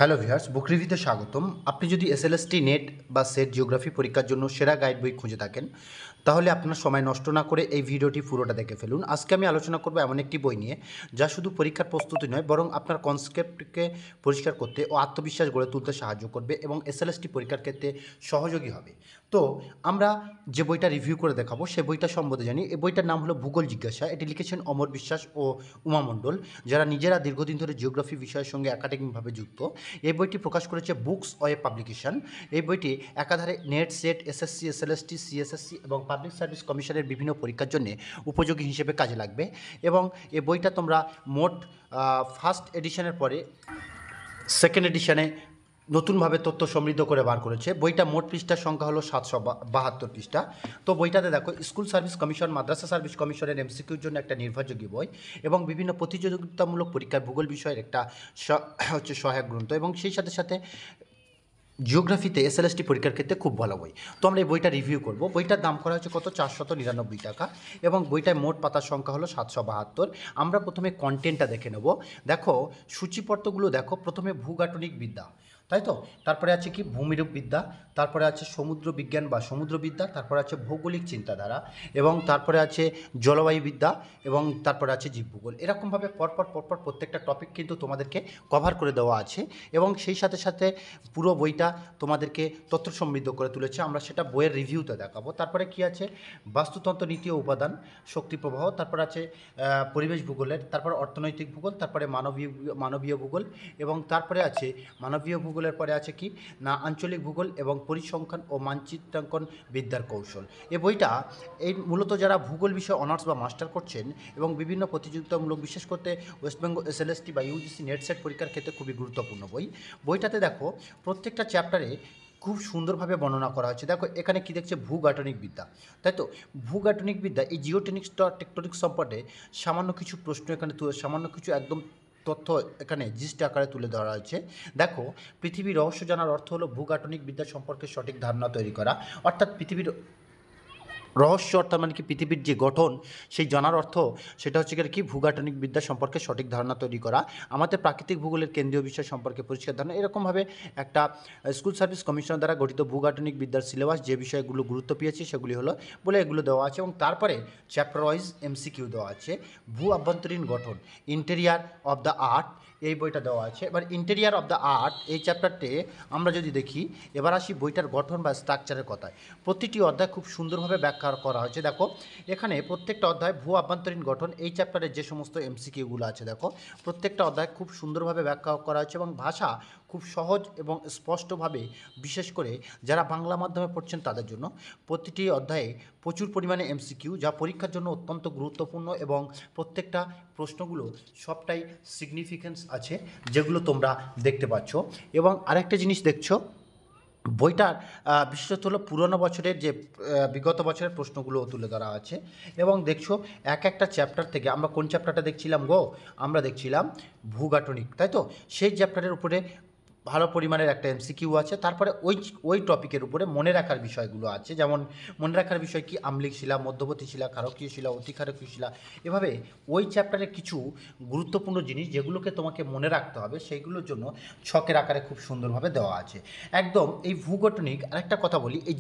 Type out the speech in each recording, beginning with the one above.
Hello viewers, বুক রিভিউতে স্বাগতম। আপনি যদি এসএলএসটি নেট বা সেট জিওগ্রাফি পরীক্ষার জন্য সেরা গাইড বই খুঁজে থাকেন, তাহলে আপনার সময় নষ্ট না করে এই ভিডিওটি পুরোটা দেখে ফেলুন। আজকে আমি আলোচনা করব এমন একটি বই নিয়ে যা শুধু পরীক্ষার প্রস্তুতি নয়, বরং আপনার কনসেপ্টকে পরিষ্কার করতে ও আত্মবিশ্বাস গড়ে তুলতে সাহায্য করবে এবং এসএলএসটি পরীক্ষার ক্ষেত্রে সহযোগী হবে। তো আমরা যে বইটা রিভিউ করে দেখাবো সে বইটা সম্বন্ধে জানি। এই বইটার নাম হলো ভূগোল জিজ্ঞাসা। এটি লিখেছেন অমর বিশ্বাস ও উমা মণ্ডল, যারা নিজেরা দীর্ঘদিন ধরে জিওগ্রাফি বিষয়ের সঙ্গে একাডেমিকভাবে যুক্ত। এই বইটি প্রকাশ করেছে বুকস ওয়ে পাবলিকেশন। এই বইটি একাধারে net, set, SSC, SLST, CSSC এবং পাবলিক সার্ভিস কমিশনের বিভিন্ন পরীক্ষার জন্য উপযোগী হিসেবে কাজে লাগবে। এবং এই বইটা তোমরা মোট ফার্স্ট এডিশনের পরে সেকেন্ড এডিশনে নতুনভাবে তথ্য সমৃদ্ধ করে বার করেছে। বইটা মোট পৃষ্ঠার সংখ্যা হলো 772 পৃষ্ঠা। তো বইটাতে দেখো স্কুল সার্ভিস কমিশন, মাদ্রাসা সার্ভিস কমিশনের এমসিকিউর জন্য একটা নির্ভরযোগ্য বই এবং বিভিন্ন প্রতিযোগিতামূলক পরীক্ষার ভূগোল বিষয়ের একটা সহায়ক গ্রন্থ, এবং সেই সাথে সাথে জিওগ্রাফিতে এসএলএসটি পরীক্ষার ক্ষেত্রে খুব ভালো বই। তো আমরা এই বইটা রিভিউ করব। বইটার দাম করা হচ্ছে কত? 499 টাকা, এবং বইটায় মোট পাতার সংখ্যা হলো 772। আমরা প্রথমে কন্টেন্টটা দেখে নেব। দেখো সূচিপত্রগুলো দেখো। প্রথমে ভূগাঠনিক বিদ্যা, তাই তো? তারপরে আছে কি ভূমিরূপ বিদ্যা, তারপরে আছে সমুদ্র বিজ্ঞান বা সমুদ্রবিদ্যা, তারপরে আছে ভৌগোলিক চিন্তাধারা, এবং তারপরে আছে জলবায়ুবিদ্যা, এবং তারপরে আছে জীবভূগোল। এরকমভাবে পরপর প্রত্যেকটা টপিক কিন্তু তোমাদেরকে কভার করে দেওয়া আছে, এবং সেই সাথে সাথে পুরো বইটা তোমাদেরকে তথ্য সমৃদ্ধ করে তুলেছে। আমরা সেটা বইয়ের রিভিউতে দেখাবো। তারপরে কি আছে? বাস্তুতন্ত্র, নীতি ও উপাদান, শক্তি প্রবাহ, তারপর আছে পরিবেশ ভূগোলের, তারপর অর্থনৈতিক ভূগোল, তারপরে মানবীয় ভূগোল, এবং তারপরে আছে মানবীয় ভূগোলের পরে আছে কি না আঞ্চলিক ভূগোল এবং পরিসংখ্যান ও মানচিত্রাঙ্কন বিদ্যার কৌশল। এই বইটা মূলত যারা ভূগোল বিষয়ে অনার্স বা মাস্টার করছেন এবং বিভিন্ন প্রতিযোগিতামূলক, বিশেষ করতে ওয়েস্টবেঙ্গল এসএলএসটি বা ইউজিসি নেট সেট পরীক্ষার ক্ষেত্রে খুবই গুরুত্বপূর্ণ বই। বইটাতে দেখো প্রত্যেকটা চ্যাপ্টারে খুব সুন্দরভাবে বর্ণনা করা হয়েছে। দেখো এখানে কি দেখছে? ভূগাঠনিক বিদ্যা, তাই তো? ভূগাঠনিক বিদ্যা এই টেকটনিক সম্পর্কে সামান্য কিছু প্রশ্ন এখানে, সামান্য কিছু একদম তথ্য এখানে জিস্ট আকারে তুলে ধরা হয়েছে। দেখো, পৃথিবীর রহস্য জানার অর্থ হলো ভূগাঠনিক বিদ্যা সম্পর্কে সঠিক ধারণা তৈরি করা। অর্থাৎ পৃথিবীর রহস্য অর্থাৎ মানে কি পৃথিবীর যে গঠন সেই জানার অর্থ, সেটা হচ্ছে কি ভূগাঠনিক বিদ্যা সম্পর্কে সঠিক ধারণা তৈরি করা। আমাদের প্রাকৃতিক ভূগোলের কেন্দ্রীয় বিষয় সম্পর্কে পরিষ্কার ধারণা। এরকমভাবে একটা স্কুল সার্ভিস কমিশন দ্বারা গঠিত ভূগাঠনিক বিদ্যার সিলেবাস, যে বিষয়গুলো গুরুত্ব পেয়েছে সেগুলি হলো বলে এগুলো দেওয়া আছে, এবং তারপরে চ্যাপ্টার ওয়াইজ এমসিকিউ দেওয়া আছে। ভূ অভ্যন্তরীণ গঠন, ইন্টেরিয়ার অফ দ্য আর্থ, এই বইটা দেওয়া আছে। এবার ইন্টেরিয়ার অফ দ্য আর্থ এই চ্যাপ্টারটে আমরা যদি দেখি, এবার আসি বইটার গঠন বা স্ট্রাকচারের কথায়। প্রতিটি অধ্যায় খুব সুন্দরভাবে ব্যাখ্যা করা হয়েছে। দেখো এখানে প্রত্যেকটা অধ্যায় ভূ অভ্যন্তরীণ গঠন এই চ্যাপ্টারের যে সমস্ত এমসিকিউগুলো আছে, দেখো প্রত্যেকটা অধ্যায় খুব সুন্দরভাবে ব্যাখ্যা করা হয়েছে, এবং ভাষা খুব সহজ এবং স্পষ্টভাবে, বিশেষ করে যারা বাংলা মাধ্যমে পড়ছেন তাদের জন্য। প্রতিটি অধ্যায়ে প্রচুর পরিমাণে এমসিকিউ, যা পরীক্ষার জন্য অত্যন্ত গুরুত্বপূর্ণ, এবং প্রত্যেকটা প্রশ্নগুলো সবটাই সিগনিফিকেন্স আছে, যেগুলো তোমরা দেখতে পাচ্ছ। এবং আরেকটা জিনিস দেখছো, বইটার বিশেষত হলো পুরনো বছরের যে বিগত বছরের প্রশ্নগুলো তুলে ধরা আছে। এবং দেখছো এক একটা চ্যাপ্টার থেকে, আমরা কোন চ্যাপ্টারটা দেখছিলাম গো? আমরা দেখছিলাম ভূগাঠনিক, তাই তো? সেই চ্যাপ্টারের উপরে ভালো পরিমাণের একটা এমসিকিউ আছে। তারপরে ওই টপিকের উপরে মনে রাখার বিষয়গুলো আছে। যেমন মনে রাখার বিষয় কি? আমলিক শিলা, মধ্যবর্তী শিলা, ক্ষারকীয় শিলা, অতিক্ষারকীয় শিলা। এভাবে ওই চ্যাপ্টারে কিছু গুরুত্বপূর্ণ জিনিস যেগুলোকে তোমাকে মনে রাখতে হবে, সেইগুলোর জন্য ছকের আকারে খুব সুন্দরভাবে দেওয়া আছে একদম। এই ভূগঠনিক, আরেকটা কথা বলি, এই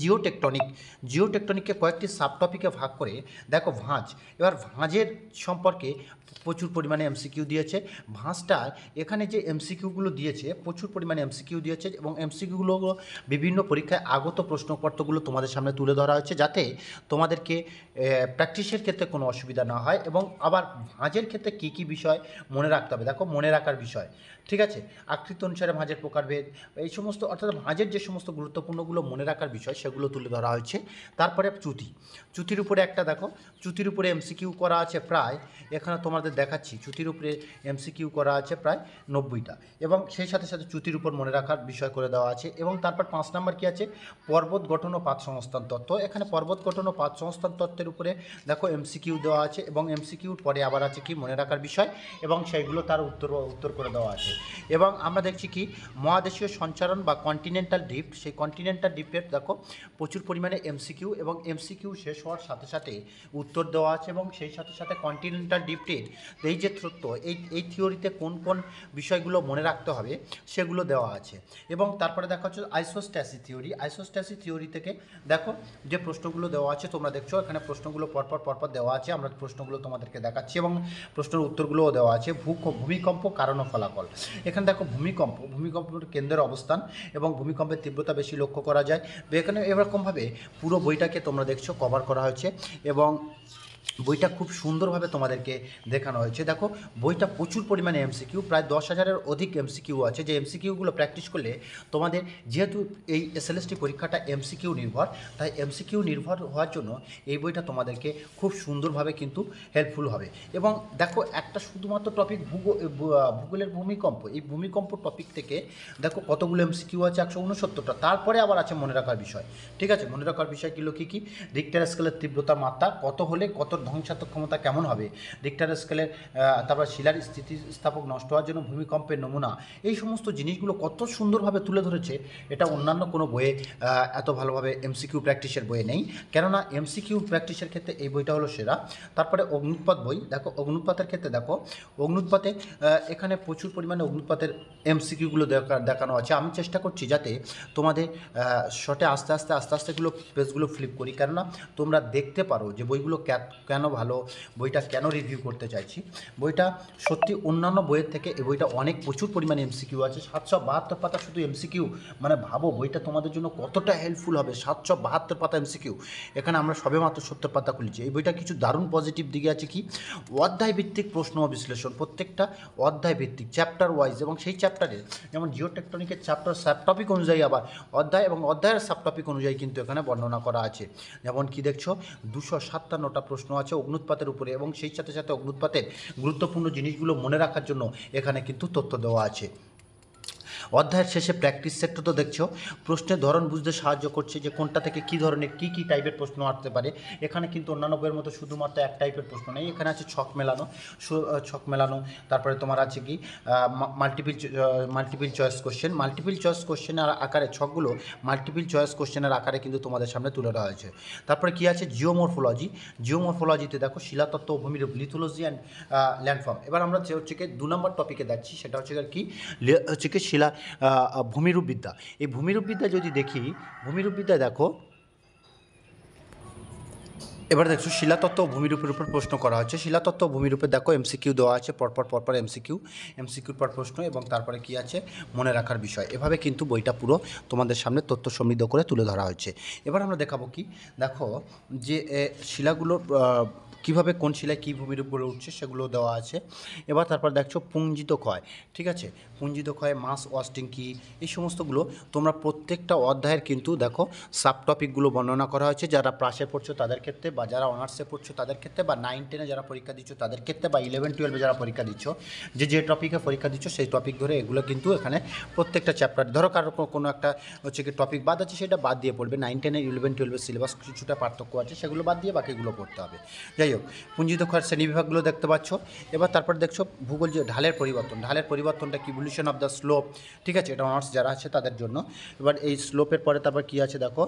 জিওটেকটনিককে কয়েকটি সাব টপিকে ভাগ করে দেখো ভাঁজ। এবার ভাঁজের সম্পর্কে প্রচুর পরিমাণে এমসিকিউ দিয়েছে। ভাঁজটা এখানে যে এমসিকিউগুলো দিয়েছে, প্রচুর পরিমাণে এমসিকিউ দিয়েছে, এবং এমসিকিউগুলো বিভিন্ন পরীক্ষায় আগত প্রশ্নপত্রগুলো তোমাদের সামনে তুলে ধরা হয়েছে, যাতে তোমাদেরকে প্র্যাকটিসের ক্ষেত্রে কোনো অসুবিধা না হয়। এবং আবার ভাঁজের ক্ষেত্রে কী কী বিষয় মনে রাখতে হবে, দেখো মনে রাখার বিষয়, ঠিক আছে? আকৃতি অনুসারে ভাঁজের প্রকারভেদ, এই সমস্ত, অর্থাৎ ভাঁজের যে সমস্ত গুরুত্বপূর্ণগুলো মনে রাখার বিষয় সেগুলো তুলে ধরা হয়েছে। তারপরে চুতির উপরে একটা দেখো, চুতির উপরে এমসিকিউ করা আছে প্রায়, এখানে তোমাদের দেখাচ্ছি, চুতির উপরে এমসিকিউ করা আছে প্রায় 90টা, এবং সেই সাথে সাথে চুতির উপর মনে রাখার বিষয় করে দেওয়া আছে। এবং তারপর 5 নম্বর কী আছে? পর্বত গঠন ও পাত সংস্থান তত্ত্ব। এখানে পর্বত গঠন ও পাত সংস্থান তত্ত্বের উপরে দেখো এমসিকিউ দেওয়া আছে, এবং এমসিকিউর পরে আবার আছে কি মনে রাখার বিষয়, এবং সেইগুলো তার উত্তর করে দেওয়া আছে। এবং আমরা দেখছি কি মহাদেশীয় সঞ্চারণ বা কন্টিনেন্টাল ড্রিফট, সেই কন্টিনেন্টাল ড্রিফটের দেখো প্রচুর পরিমাণে এমসিকিউ এবং এমসিকিউ শেষ হওয়ার সাথে সাথে উত্তর দেওয়া আছে এবং সেই সাথে সাথে কন্টিনেন্টাল ড্রিফটের এই যে তথ্য, এই থিওরিতে কোন কোন বিষয়গুলো মনে রাখতে হবে সেগুলো দেওয়া আছে। এবং তারপরে দেখা হচ্ছে আইসোস্ট্যাসি থিওরি। আইসোস্ট্যাসি থিওরি থেকে দেখো যে প্রশ্নগুলো দেওয়া আছে, তোমরা দেখছো এখানে প্রশ্নগুলো পরপর দেওয়া আছে, আমরা প্রশ্নগুলো তোমাদেরকে দেখাচ্ছি এবং প্রশ্নের উত্তরগুলোও দেওয়া আছে। ভূমিকম্প কারণ ও ফলাফল। এখানে দেখো ভূমিকম্পের কেন্দ্রের অবস্থান এবং ভূমিকম্পের তীব্রতা বেশি লক্ষ্য করা যায়। এখানে এরকমভাবে পুরো বইটাকে তোমরা দেখছো কভার করা হয়েছে এবং বইটা খুব সুন্দরভাবে তোমাদেরকে দেখানো হয়েছে। দেখো বইটা প্রচুর পরিমাণে এমসিকিউ, প্রায় 10,000-এর অধিক এমসিকিউ আছে, যে এমসিকিউগুলো প্র্যাকটিস করলে তোমাদের, যেহেতু এই এসএলএসটি পরীক্ষাটা এমসিকিউ নির্ভর, তাই এমসিকিউ নির্ভর হওয়ার জন্য এই বইটা তোমাদেরকে খুব সুন্দরভাবে কিন্তু হেল্পফুল হবে। এবং দেখো একটা শুধুমাত্র টপিক ভূগোলের ভূমিকম্প, এই ভূমিকম্প টপিক থেকে দেখো কতগুলো এমসিকিউ আছে, 169টা। তারপরে আবার আছে মনে রাখার বিষয়, ঠিক আছে? মনে রাখার বিষয়গুলো কী কী? রিক্টার স্কেলের তীব্রতার মাত্রা কত হলে কত ধ্বংসাত্মক ক্ষমতা কেমন হবে, রিক্টার স্কেলের, তারপর শিলার স্থিতিস্থাপক নষ্ট হওয়ার জন্য ভূমিকম্পের নমুনা, এই সমস্ত জিনিসগুলো কত সুন্দরভাবে তুলে ধরেছে। এটা অন্যান্য কোনো বইয়ে এত ভালোভাবে এমসিকিউ প্র্যাকটিসের বইয়ে নেই, কেননা এমসিকিউ প্র্যাকটিসের ক্ষেত্রে এই বইটা হলো সেরা। তারপরে অগ্নুৎপাত বই, দেখো অগ্নুৎপাতের ক্ষেত্রে দেখো অগ্নুৎপাতে এখানে প্রচুর পরিমাণে অগ্নুৎপাতের এমসিকিউগুলো দেখানো আছে। আমি চেষ্টা করছি যাতে তোমাদের শর্টে আস্তে আস্তে এগুলো পেজগুলো ফ্লিপ করি, কেননা তোমরা দেখতে পারো যে বইগুলো কেন ভালো, বইটা কেন রিভিউ করতে চাইছি। বইটা সত্যি অন্যান্য বইয়ের থেকে এই বইটা প্রচুর পরিমাণে এমসিকিউ আছে। 772 পাতা শুধু এমসিকিউ, মানে ভাবো বইটা তোমাদের জন্য কতটা হেল্পফুল হবে। 772 পাতা এমসিকিউ, এখানে আমরা সবে মাত্র 70 পাতা খুলেছি। এই বইটা কিছু দারুণ পজিটিভ দিকে আছে কি, অধ্যায় ভিত্তিক প্রশ্ন ও বিশ্লেষণ, প্রত্যেকটা অধ্যায় ভিত্তিক চ্যাপ্টার ওয়াইজ, এবং সেই চ্যাপ্টারে যেমন জিওটেকটনিকের চ্যাপ্টার সাব টপিক অনুযায়ী আবার অধ্যায় এবং অধ্যায়ের সাব টপিক অনুযায়ী কিন্তু এখানে বর্ণনা করা আছে। যেমন কি দেখছো 257টা প্রশ্ন আছে অগ্নুৎপাতের উপরে, এবং সেই সাথে সাথে অগ্নুৎপাতের গুরুত্বপূর্ণ জিনিসগুলো মনে রাখার জন্য এখানে কিন্তু তথ্য দেওয়া আছে। অধ্যায়ের শেষে প্র্যাকটিস সেটটা তো দেখছো, প্রশ্নের ধরন বুঝতে সাহায্য করছে যে কোনটা থেকে কী ধরনের কী টাইপের প্রশ্ন আসতে পারে। এখানে কিন্তু অন্যান্য বইয়ের মতো শুধুমাত্র এক টাইপের প্রশ্ন নেই, এখানে আছে ছক মেলানো, তারপরে তোমার আছে কি multiple choice question. Multiple choice কোশ্চেনের আকারে ছকগুলো মাল্টিপিল চয়েস কোশ্চেনের আকারে কিন্তু তোমাদের সামনে তুলে ধরা হয়েছে। তারপরে কি আছে জিওমরফোলজিতে দেখো শিলাতত্ত্ব ও ভূমিরূপ, লিথোলজি অ্যান্ড ল্যান্ডফর্ম। এবার আমরা হচ্ছে কি 2 নম্বর টপিকে যাচ্ছি, সেটা হচ্ছে কি ভূমিরূপবিদ্যা। এই ভূমিরূপবিদ্যা যদি দেখি, ভূমিরূপবিদ্যায় দেখো এবার দেখছো শিলাতত্ত্ব ও ভূমিরূপের উপর প্রশ্ন করা হচ্ছে। শিলাতত্ত্ব ও ভূমিরূপে দেখো এমসিকিউ দেওয়া আছে পরপর এমসিকিউর পর প্রশ্ন, এবং তারপরে কি আছে মনে রাখার বিষয়। এভাবে কিন্তু বইটা পুরো তোমাদের সামনে তথ্য সমৃদ্ধ করে তুলে ধরা হয়েছে। এবার আমরা দেখাবো কি, দেখো যে শিলাগুলো কীভাবে কোন শিলায় কী ভূমিরূপ গড়ে উঠছে সেগুলো দেওয়া আছে। এবার তারপর দেখছো পুঞ্জিত ক্ষয়, ঠিক আছে? পুঞ্জিত ক্ষয়, মাস ওয়াস্টিং কী, এই সমস্তগুলো তোমরা প্রত্যেকটা অধ্যায়ের কিন্তু দেখো সাব টপিকগুলো বর্ণনা করা হয়েছে। যারা প্রাসে পড়ছো তাদের ক্ষেত্রে, বা যারা অনার্সে পড়ছো তাদের ক্ষেত্রে, বা 9-10-এ যারা পরীক্ষা দিচ্ছ তাদের ক্ষেত্রে, বা 11-12-এ যারা পরীক্ষা দিচ্ছ, যে টপিকে পরীক্ষা দিচ্ছ সেই টপিক ধরে এগুলো কিন্তু এখানে প্রত্যেকটা চ্যাপ্টার, ধরো কারো কোনো একটা হচ্ছে কি টপিক বাদ আছে, সেটা বাদ দিয়ে পড়বে। 9-10-এ 11-12-এর সিলেবাস কিছুটা পার্থক্য আছে, সেগুলো বাদ দিয়ে বাকিগুলো পড়তে হবে। যাই হোক, পুঞ্জিত ক্ষয়ের শ্রেণীবিভাগগুলো দেখতে পাচ্ছ। এবার তারপর দেখছো ভূগোল যে ঢালের পরিবর্তনটা কি, ইভলিউশন অফ দ্য স্লোপ, ঠিক আছে? এটা অনার্স যারা আছে তাদের জন্য। এবার এই স্লোপের পরে তারপর কী আছে দেখো,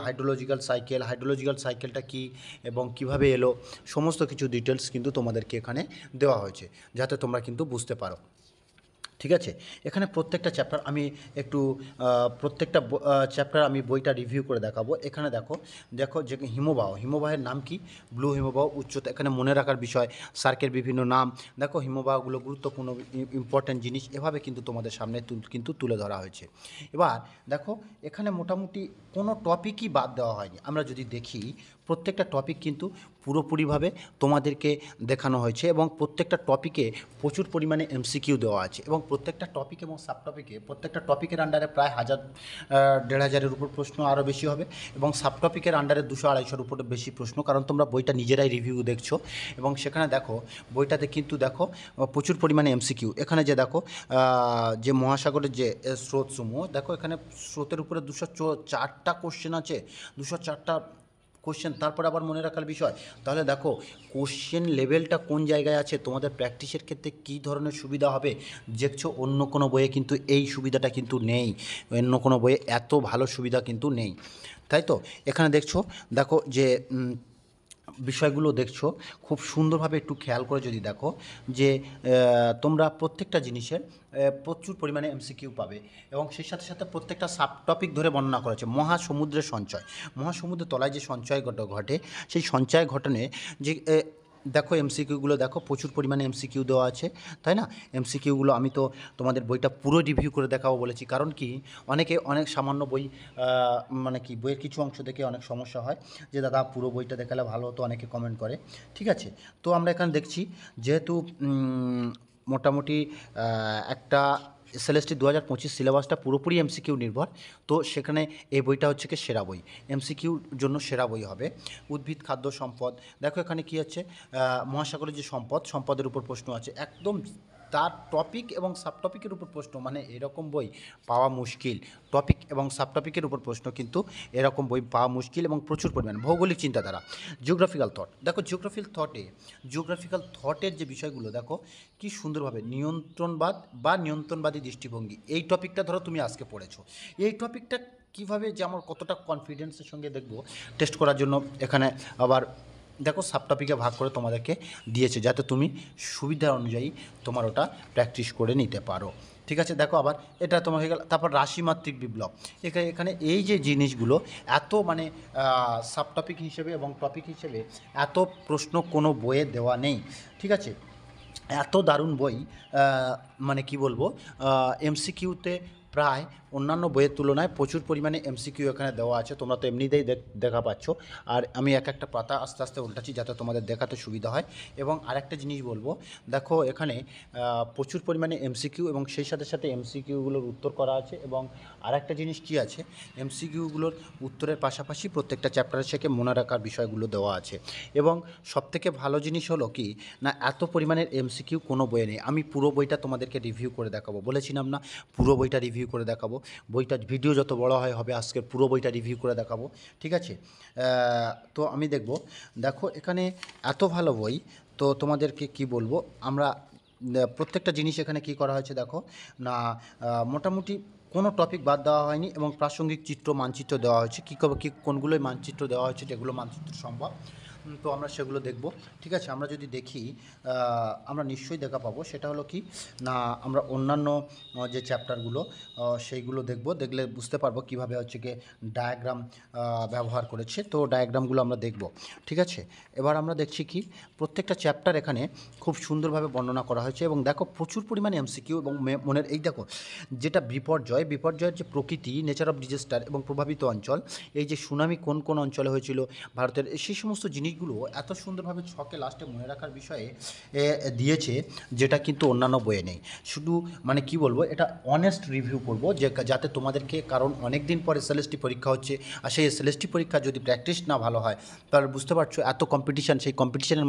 হাইড্রোলজিক্যাল সাইকেলটা কী এবং কিভাবে এলো, সমস্ত কিছু ডিটেলস কিন্তু তোমাদেরকে এখানে দেওয়া হয়েছে, যাতে তোমরা কিন্তু বুঝতে পারো, ঠিক আছে? এখানে প্রত্যেকটা চ্যাপ্টার আমি একটু চ্যাপ্টার আমি বইটা রিভিউ করে দেখাবো। এখানে দেখো যে হিমবাহের নাম কি, ব্লু হিমবাহ, উচ্চতা, এখানে মনে রাখার বিষয়, সার্কের বিভিন্ন নাম, দেখো হিমবাহগুলো গুরুত্বপূর্ণ ইম্পর্ট্যান্ট জিনিস, এভাবে কিন্তু তোমাদের সামনে কিন্তু তুলে ধরা হয়েছে। এবার দেখো এখানে মোটামুটি কোনো টপিকই বাদ দেওয়া হয়নি। আমরা যদি দেখি প্রত্যেকটা টপিক কিন্তু পুরোপুরিভাবে তোমাদেরকে দেখানো হয়েছে, এবং প্রত্যেকটা টপিকে প্রচুর পরিমাণে এমসিকিউ দেওয়া আছে, এবং প্রত্যেকটা টপিক এবং সাব টপিকে প্রত্যেকটা টপিকের আন্ডারে প্রায় 1,000-1,500-এর উপর প্রশ্ন আরও বেশি হবে, এবং সাব টপিকের আন্ডারে 200-250-এর উপরে বেশি প্রশ্ন, কারণ তোমরা বইটা নিজেরাই রিভিউ দেখছো। এবং সেখানে দেখো বইটাতে কিন্তু দেখো প্রচুর পরিমাণে এমসিকিউ। এখানে যে দেখো যে মহাসাগরের যে স্রোতসমূহ, দেখো এখানে স্রোতের উপরে 204টা কোশ্চেন আছে, 204টা কোশ্চেন, তারপর আবার মনে রাখার বিষয়। তাহলে দেখো কোশ্চেন লেভেলটা কোন জায়গায় আছে, তোমাদের প্র্যাকটিসের ক্ষেত্রে কী ধরনের সুবিধা হবে দেখছো। অন্য কোনো বইয়ে কিন্তু এই সুবিধাটা কিন্তু নেই, অন্য কোনো বইয়ে এত ভালো সুবিধা কিন্তু নেই, তাই তো। এখানে দেখো যে বিষয়গুলো দেখছো খুব সুন্দরভাবে একটু খেয়াল করে যদি দেখো যে তোমরা প্রত্যেকটা জিনিসের প্রচুর পরিমাণে এমসিকিউ পাবে এবং সেই সাথে সাথে প্রত্যেকটা সাব টপিক ধরে বর্ণনা করেছে। মহাসমুদ্রের সঞ্চয়, মহাসমুদ্রের তলায় যে সঞ্চয় ঘটে সেই সঞ্চয় ঘটনে যে দেখো এমসিকিউগুলো দেখো প্রচুর পরিমাণে এমসিকিউ দেওয়া আছে, তাই না। এমসিকিউগুলো আমি তো তোমাদের বইটা পুরো রিভিউ করে দেখাবো বলেছি, কারণ কি অনেক সামান্য বই মানে কি বইয়ের কিছু অংশ দেখে অনেক সমস্যা হয় যে দাদা পুরো বইটা দেখালে ভালো হতো, অনেকে কমেন্ট করে। ঠিক আছে, তো আমরা এখানে দেখছি যেহেতু মোটামুটি একটা এসএলএসটি 2025 সিলেবাসটা পুরোপুরি এমসিকিউ নির্ভর, তো সেখানে এই বইটা হচ্ছে কি সেরা বই, এমসিকিউর জন্য সেরা বই হবে। উদ্ভিদ, খাদ্য, সম্পদ, দেখো এখানে কি আছে, মহাসাগরের যে সম্পদের উপর প্রশ্ন আছে, একদম তার টপিক এবং সাবটপিকের উপর প্রশ্ন, মানে এরকম বই পাওয়া মুশকিল। টপিক এবং সাবটপিকের উপর প্রশ্ন কিন্তু এরকম বই পাওয়া মুশকিল এবং প্রচুর পরিমাণ। ভৌগোলিক চিন্তাধারা, জিওগ্রাফিক্যাল থট, দেখো জিওগ্রাফিক্যাল থটের যে বিষয়গুলো দেখো কি সুন্দরভাবে নিয়ন্ত্রণবাদ বা নিয়ন্ত্রণবাদী দৃষ্টিভঙ্গি, এই টপিকটা ধরো তুমি আজকে পড়েছো, এই টপিকটা কীভাবে যে আমার কতটা কনফিডেন্সের সঙ্গে দেখবো টেস্ট করার জন্য এখানে আবার দেখো সাব টপিকে ভাগ করে তোমাদেরকে দিয়েছে, যাতে তুমি সুবিধা অনুযায়ী তোমার ওটা প্র্যাকটিস করে নিতে পারো। ঠিক আছে, দেখো আবার এটা তোমার হয়ে গেল। তারপর রাশিমাত্রিক বিপ্লব, এখানে এই যে জিনিসগুলো এত মানে সাব টপিক হিসেবে এবং টপিক হিসেবে এত প্রশ্ন কোনো বইয়ে দেওয়া নেই। ঠিক আছে, এত দারুণ বই, মানে কি বলবো, এমসিকিউতে প্রায় অন্যান্য বইয়ের তুলনায় প্রচুর পরিমাণে এমসিকিউ এখানে দেওয়া আছে, তোমরা তো এমনিতেই দেখা পাচ্ছ। আর আমি এক একটা পাতা আস্তে আস্তে উল্টাচ্ছি যাতে তোমাদের দেখাতে সুবিধা হয়। এবং আরেকটা জিনিস বলবো, দেখো এখানে প্রচুর পরিমাণে এমসিকিউ এবং সেই সাথে সাথে এমসিকিউগুলোর উত্তর করা আছে। এবং আরেকটা জিনিস কি আছে, এমসিকিউগুলোর উত্তরের পাশাপাশি প্রত্যেকটা চ্যাপ্টারের থেকে মনে রাখার বিষয়গুলো দেওয়া আছে। এবং সবথেকে ভালো জিনিস হলো কি না, এত পরিমাণের এমসিকিউ কোনো বইয়ে নেই। আমি পুরো বইটা তোমাদেরকে রিভিউ করে দেখাবো, বলেছিলাম না পুরো বইটা রিভিউ করে দেখাবো। বইটা ভিডিও যত বড় হবে আজকের পুরো বইটা রিভিউ করে দেখাবো। ঠিক আছে, তো আমি দেখো এখানে এত ভালো বই, তো তোমাদেরকে কি বলবো, আমরা প্রত্যেকটা জিনিস এখানে কি করা হয়েছে দেখো না, মোটামুটি কোনো টপিক বাদ দেওয়া হয়নি এবং প্রাসঙ্গিক মানচিত্র দেওয়া হয়েছে। কী কোনগুলোই মানচিত্র দেওয়া হয়েছে যেগুলো মানচিত্র সম্ভব, তো আমরা সেগুলো দেখব। ঠিক আছে, আমরা যদি দেখি আমরা নিশ্চয়ই দেখা পাবো। সেটা হলো কি না, আমরা অন্যান্য যে চ্যাপ্টারগুলো সেইগুলো দেখলে বুঝতে পারবো কীভাবে হচ্ছে কি ডায়াগ্রাম ব্যবহার করেছে, তো ডায়াগ্রামগুলো আমরা দেখব। ঠিক আছে, এবার আমরা দেখছি কি প্রত্যেকটা চ্যাপ্টার এখানে খুব সুন্দরভাবে বর্ণনা করা হয়েছে এবং দেখো প্রচুর পরিমাণে এমসিকিউ এবং মনের এই দেখো যেটা বিপর্যয়ের যে প্রকৃতি, নেচার অফ ডিজাস্টার এবং প্রভাবিত অঞ্চল, এই যে সুনামি কোন কোন অঞ্চলে হয়েছিল ভারতের, সেই সমস্ত জিনিসগুলো এত সুন্দরভাবে ছকে লাস্টে মনে রাখার বিষয়ে দিয়েছে, যেটা কিন্তু অন্যান্য বইয়ে নেই। শুধু মানে কি বলবো, এটা অনেস্ট রিভিউ করবো যে যাতে তোমাদেরকে, কারণ অনেক দিন পর এসএলএসটি পরীক্ষা হচ্ছে, আর সেই এসএলএসটি পরীক্ষা যদি প্র্যাকটিস না ভালো হয় তাহলে বুঝতে পারছো এত কম্পিটিশান, সেই কম্পিটিশানের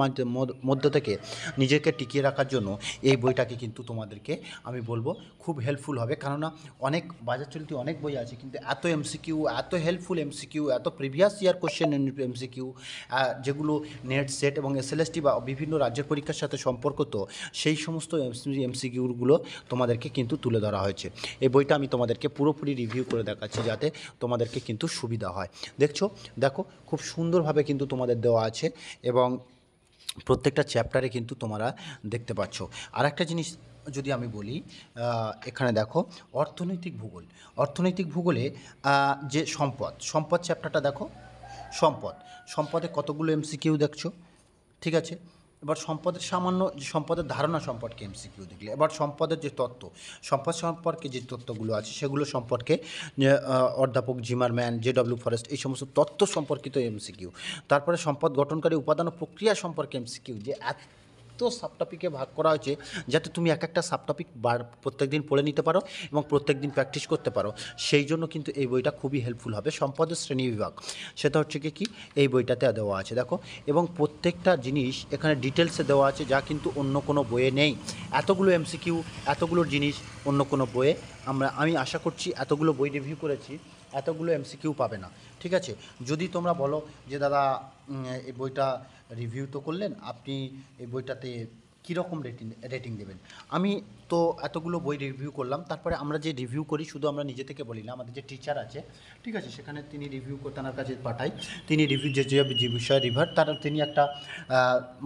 মধ্যে থেকে নিজেকে টিকিয়ে রাখার জন্য এই বইটাকে কিন্তু তোমাদেরকে আমি বলবো খুব হেল্পফুল হবে। কেননা অনেক বাজার চলতি অনেক বই আছে, কিন্তু এত এমসিকিউ, এত হেল্পফুল এমসিকিউ, এত প্রিভিয়াস ইয়ার কোশ্চেন এমসিকিউ যেগুলো নেট সেট এবং এসএলএসটি বা বিভিন্ন রাজ্যের পরীক্ষার সাথে সম্পর্কিত, সেই সমস্ত এমসিকিউগুলো তোমাদেরকে কিন্তু তুলে ধরা হয়েছে। এই বইটা আমি তোমাদেরকে পুরোপুরি রিভিউ করে দেখাচ্ছি যাতে তোমাদেরকে কিন্তু সুবিধা হয়। দেখো খুব সুন্দরভাবে কিন্তু তোমাদের দেওয়া আছে এবং প্রত্যেকটা চ্যাপ্টারে কিন্তু তোমরা দেখতে পাচ্ছ। আর একটা জিনিস যদি আমি বলি, এখানে দেখো অর্থনৈতিক ভূগোলে যে সম্পদ চ্যাপ্টারটা দেখো, সম্পদে কতগুলো এমসিকিউ দেখছো। ঠিক আছে, এবার সম্পদের ধারণা সম্পর্কে এমসিকিউ দেখলে, এবার সম্পদের যে সম্পদ সম্পর্কে যে তত্ত্বগুলো আছে সেগুলো সম্পর্কে অধ্যাপক জিমারম্যান, জেডব্লিউ ফরেস্ট, এই সমস্ত তত্ত্ব সম্পর্কিত এমসিকিউ। তারপরে সম্পদ গঠনকারী উপাদান ও প্রক্রিয়া সম্পর্কে এমসিকিউ, যে এত সাবটপিকে ভাগ করা হয়েছে যাতে তুমি এক একটা সাবটপিক প্রত্যেক দিন পড়ে নিতে পারো এবং প্রত্যেক দিন প্র্যাকটিস করতে পারো। সেই জন্য কিন্তু এই বইটা খুবই হেল্পফুল হবে। সম্পদের শ্রেণীবিভাগ, সেটা হচ্ছে কি এই বইটাতে দেওয়া আছে দেখো, এবং প্রত্যেকটা জিনিস এখানে ডিটেলসে দেওয়া আছে, যা কিন্তু অন্য কোনো বইয়ে নেই। এতগুলো এমসিকিউ, এতগুলো জিনিস অন্য কোনো বইয়ে আমি আশা করছি, এতগুলো বই রিভিউ করেছি এতগুলো এমসিকিউ পাবে না। ঠিক আছে, যদি তোমরা বলো যে দাদা এই বইটা রিভিউ তো করলেন, আপনি এই বইটাতে কীরকম রেটিং দেবেন? আমি তো এতগুলো বই রিভিউ করলাম, তারপরে আমরা যে রিভিউ করি শুধু আমরা নিজে থেকে বলি না, আমাদের যে টিচার আছে, ঠিক আছে, সেখানে তিনি রিভিউ করে তার কাছে পাঠাই, তিনি রিভিউ যে বিষয়ে রিভার তার তিনি একটা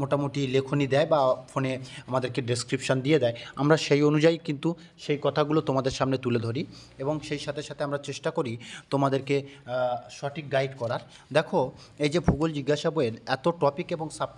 মোটামুটি লেখনী দেয় বা ফোনে আমাদেরকে ডেসক্রিপশান দিয়ে দেয়, আমরা সেই অনুযায়ী কিন্তু সেই কথাগুলো তোমাদের সামনে তুলে ধরি এবং সেই সাথে সাথে আমরা চেষ্টা করি তোমাদেরকে সঠিক গাইড করার। দেখো, এই যে ভূগোল জিজ্ঞাসা বইয়ের এত টপিক এবং সাব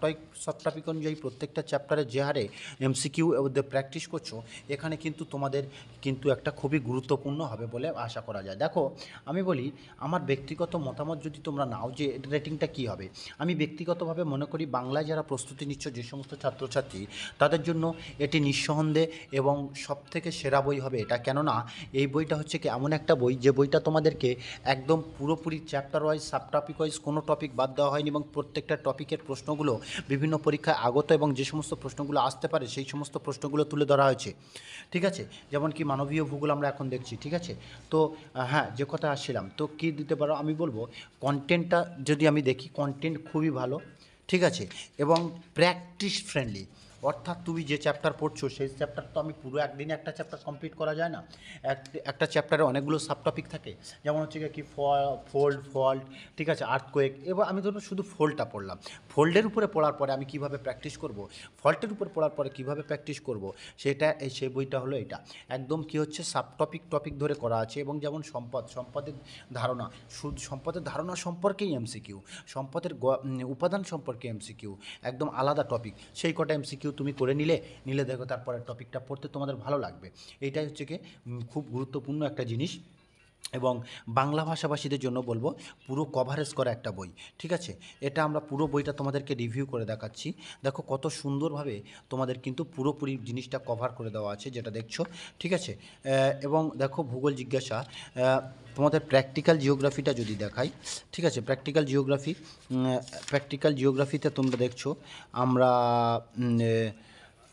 টপিক অনুযায়ী প্রত্যেকটা চ্যাপ্টারে যে হারে এমসিকিউ ওদের প্র্যাকটিস করছো, এখানে কিন্তু তোমাদের কিন্তু একটা খুবই গুরুত্বপূর্ণ হবে বলে আশা করা যায়। দেখো, আমি বলি আমার ব্যক্তিগত মতামত যদি তোমরা নাও যে রেটিংটা কী হবে, আমি ব্যক্তিগতভাবে মনে করি বাংলায় যারা প্রস্তুতি নিচ্ছ যে সমস্ত ছাত্রছাত্রী, তাদের জন্য এটি নিঃসন্দেহে এবং সবথেকে সেরা বই হবে এটা। কেননা এই বইটা হচ্ছে কি এমন একটা বই যে বইটা তোমাদেরকে একদম পুরোপুরি chapter wise sub topic wise কোনো টপিক বাদ দেওয়া হয়নি এবং প্রত্যেকটা টপিকের প্রশ্নগুলো বিভিন্ন পরীক্ষায় আগত এবং যে সমস্ত প্রশ্নগুলো আসতে পারে সেই সমস্ত প্রশ্নগুলো তুলে ধরা হয়েছে। ঠিক আছে, যেমন কি মানবীয় ভূগোল আমরা এখন দেখছি। ঠিক আছে, তো হ্যাঁ, যে কথা আসছিলাম, তো কী দিতে পারো আমি বলবো, কন্টেন্টটা যদি আমি দেখি কন্টেন্ট খুবই ভালো। ঠিক আছে, এবং প্র্যাকটিস ফ্রেন্ডলি, অর্থাৎ তুমি যে চ্যাপ্টার পড়ছো সেই চ্যাপ্টার তো আমি পুরো একদিনে একটা চ্যাপ্টার কমপ্লিট করা যায় না, একটা চ্যাপ্টারে অনেকগুলো সাব টপিক থাকে, যেমন হচ্ছে কি ফল্ট, ঠিক আছে, আর্থকোয়েক। এবার আমি ধরুন শুধু ফোল্ডটা পড়লাম, ফোল্ডের উপরে পড়ার পরে আমি কিভাবে প্র্যাকটিস করব, ফল্টের উপরে পড়ার পরে কিভাবে প্র্যাকটিস করব, সেই বইটা হলো এটা। একদম কি হচ্ছে সাব টপিক ধরে করা আছে। এবং যেমন সম্পদের ধারণা, সম্পদের ধারণা সম্পর্কেই এমসিকিউ, সম্পদের উপাদান সম্পর্কে এমসিকিউ, একদম আলাদা টপিক, সেই কটা এমসিকিউ তুমি করে নিলে দেখো তারপরে টপিকটা পড়তে তোমাদের ভালো লাগবে। এইটাই হচ্ছে কি খুব গুরুত্বপূর্ণ একটা জিনিস। এবং বাংলা ভাষাভাষীদের জন্য বলবো পুরো কভারেজ করা একটা বই। ঠিক আছে, এটা আমরা পুরো বইটা তোমাদেরকে রিভিউ করে দেখাচ্ছি। দেখো কত সুন্দরভাবে তোমাদের কিন্তু পুরোপুরি জিনিসটা কভার করে দেওয়া আছে যেটা দেখছো। ঠিক আছে, এবং দেখো ভূগোল জিজ্ঞাসা তোমাদের প্র্যাকটিক্যাল জিওগ্রাফিটা যদি দেখাই, ঠিক আছে, প্র্যাকটিক্যাল জিওগ্রাফিতে তোমরা দেখছো আমরা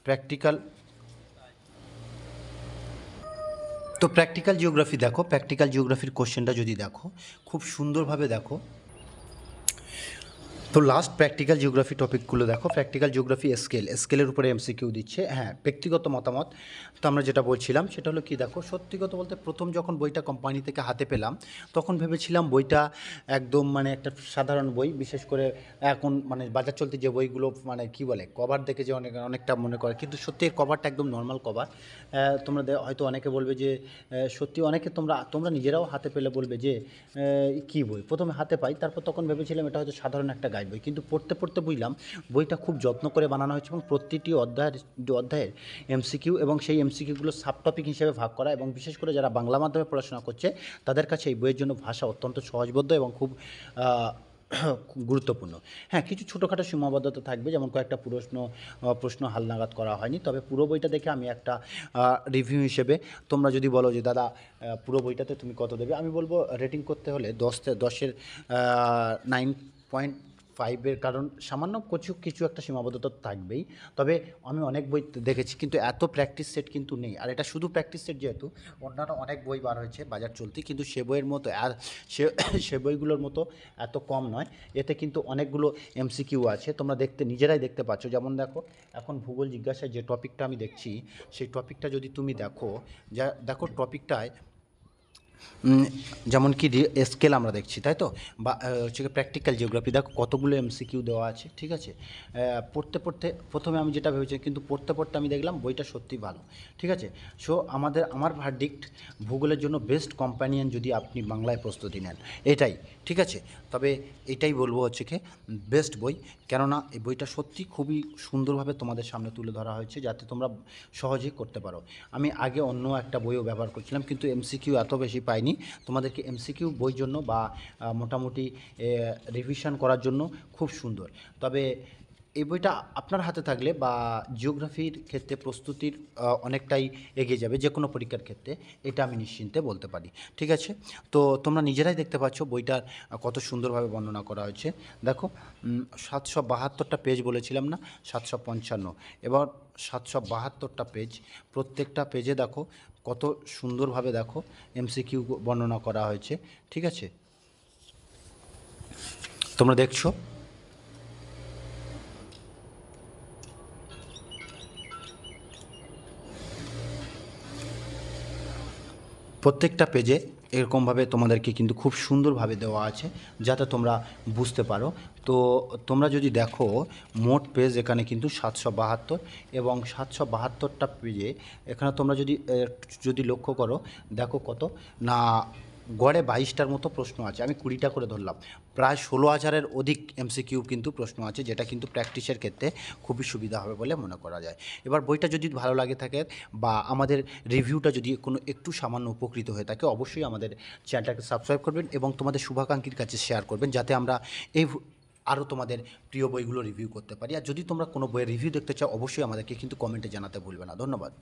প্র্যাকটিক্যাল জিওগ্রাফি দেখো, প্র্যাকটিক্যাল জিওগ্রাফির কোশ্চেনটা যদি দেখো খুব সুন্দরভাবে দেখো, তো লাস্ট প্র্যাকটিক্যাল জিওগ্রাফি টপিকগুলো দেখো। প্র্যাকটিক্যাল জিওগ্রাফি স্কেলের উপরে এমসিকিউ দিচ্ছে। হ্যাঁ, ব্যক্তিগত মতামত তো আমরা যেটা বলছিলাম সেটা হলো কি, দেখো সত্যি কথা বলতে প্রথম যখন বইটা কোম্পানি থেকে হাতে পেলাম তখন ভেবেছিলাম বইটা একদম মানে একটা সাধারণ বই, বিশেষ করে এখন মানে বাজার চলতি যে বইগুলো মানে কি বলে কভার দেখে যে অনেকটা মনে করে, কিন্তু সত্যি এর কভারটা একদম নর্মাল কভার। তোমরা হয়তো অনেকে বলবে যে সত্যি, অনেকে তোমরা নিজেরাও হাতে পেলে বলবে যে কী বই, প্রথমে হাতে পাই তারপর তখন ভেবেছিলাম এটা হয়তো সাধারণ একটা গাইড বই, কিন্তু পড়তে বুঝলাম বইটা খুব যত্ন করে বানানো হয়েছে এবং প্রতিটি অধ্যায়ের এমসিকিউ এবং সেই এমসিকিউগুলো সাব টপিক হিসেবে ভাগ করা, এবং বিশেষ করে যারা বাংলা মাধ্যমে পড়াশোনা করছে তাদের কাছে এই বইয়ের জন্য ভাষা অত্যন্ত সহজবোধ্য এবং খুব গুরুত্বপূর্ণ। হ্যাঁ, কিছু ছোটোখাটো সীমাবদ্ধতা থাকবে, যেমন কয়েকটা প্রশ্ন হালনাগাদ করা হয়নি, তবে পুরো বইটা দেখে আমি একটা রিভিউ হিসেবে, তোমরা যদি বলো যে দাদা পুরো বইটাতে তুমি কত দেবে, আমি বলবো রেটিং করতে হলে 10-এর 9.5, কারণ সামান্য কিছু একটা সীমাবদ্ধতা থাকবেই। তবে আমি অনেক বই দেখেছি কিন্তু এত প্র্যাকটিস সেট কিন্তু নেই, আর এটা শুধু প্র্যাকটিস সেট, যেহেতু অন্যান্য অনেক বই বার হয়েছে বাজার চলতি, কিন্তু সে বইয়ের মতো সে বইগুলোর মতো এত কম নয়। এতে কিন্তু অনেকগুলো এমসিকিউ আছে, তোমরা নিজেরাই দেখতে পাচ্ছ। যেমন দেখো, এখন ভূগোল জিজ্ঞাসায় যে টপিকটা আমি দেখছি সেই টপিকটা যদি তুমি দেখো টপিকটায় যেমন কি স্কেল আমরা দেখছি, তাই তো, বা হচ্ছে প্র্যাকটিক্যাল জিওগ্রাফি দেখো কতগুলো এমসিকিউ দেওয়া আছে। ঠিক আছে, পড়তে প্রথমে আমি যেটা ভেবেছি, কিন্তু পড়তে আমি দেখলাম বইটা সত্যি ভালো। ঠিক আছে, সো আমার ভার্ডিক্ট ভূগোলের জন্য বেস্ট কম্প্যানিয়ন যদি আপনি বাংলায় প্রস্তুতি নেন, এটাই। ঠিক আছে, তবে এটাই বলবো হচ্ছে কি বেস্ট বই, কেননা এই বইটা সত্যি খুবই সুন্দরভাবে তোমাদের সামনে তুলে ধরা হয়েছে যাতে তোমরা সহজেই করতে পারো। আমি আগে অন্য একটা বইও ব্যবহার করছিলাম কিন্তু এমসিকিউ এত বেশি পাইনি। তোমাদেরকে এমসিকিউ বই জন্য বা মোটামুটি রিভিশন করার জন্য খুব সুন্দর। তবে এই বইটা আপনার হাতে থাকলে বা জিওগ্রাফির ক্ষেত্রে প্রস্তুতির অনেকটাই এগিয়ে যাবে যে কোনো পরীক্ষার ক্ষেত্রে, এটা আমি নিশ্চিন্তে বলতে পারি। ঠিক আছে, তো তোমরা নিজেরাই দেখতে পাচ্ছ বইটার কত সুন্দরভাবে বর্ণনা করা হয়েছে। দেখো 772টা পেজ বলেছিলাম না, 755, এবার 772টা পেজ, প্রত্যেকটা পেজে দেখো কত সুন্দরভাবে দেখো এমসিকিউ বর্ণনা করা হয়েছে, ঠিক আছে? তোমরা দেখছো প্রত্যেকটা পেজে এরকমভাবে তোমাদেরকে কিন্তু খুব সুন্দরভাবে দেওয়া আছে যাতে তোমরা বুঝতে পারো। তো তোমরা যদি দেখো মোট পেজ এখানে কিন্তু 772 এবং 772টা পেজে এখানে তোমরা যদি লক্ষ্য করো, দেখো কত না গড়ে 22টার মতো প্রশ্ন আছে, আমি 20টা করে ধরলাম, প্রায় 16,000-এর অধিক এমসিকিউ কিন্তু প্রশ্ন আছে, যেটা কিন্তু প্র্যাকটিসের ক্ষেত্রে খুবই সুবিধা হবে বলে মনে করা যায়। এবার বইটা যদি ভালো লাগে থাকে বা আমাদের রিভিউটা যদি একটু সামান্য উপকৃত হয়ে থাকে, অবশ্যই আমাদের চ্যানেলটাকে সাবস্ক্রাইব করবেন এবং তোমাদের শুভাকাঙ্ক্ষীর কাছে শেয়ার করবেন, যাতে আমরা এই আরও তোমাদের প্রিয় বইগুলো রিভিউ করতে পারি। আর যদি তোমরা কোনো বইয়ের রিভিউ দেখতে চাও, অবশ্যই আমাদেরকে কিন্তু কমেন্টে জানাতে ভুলবে না। ধন্যবাদ।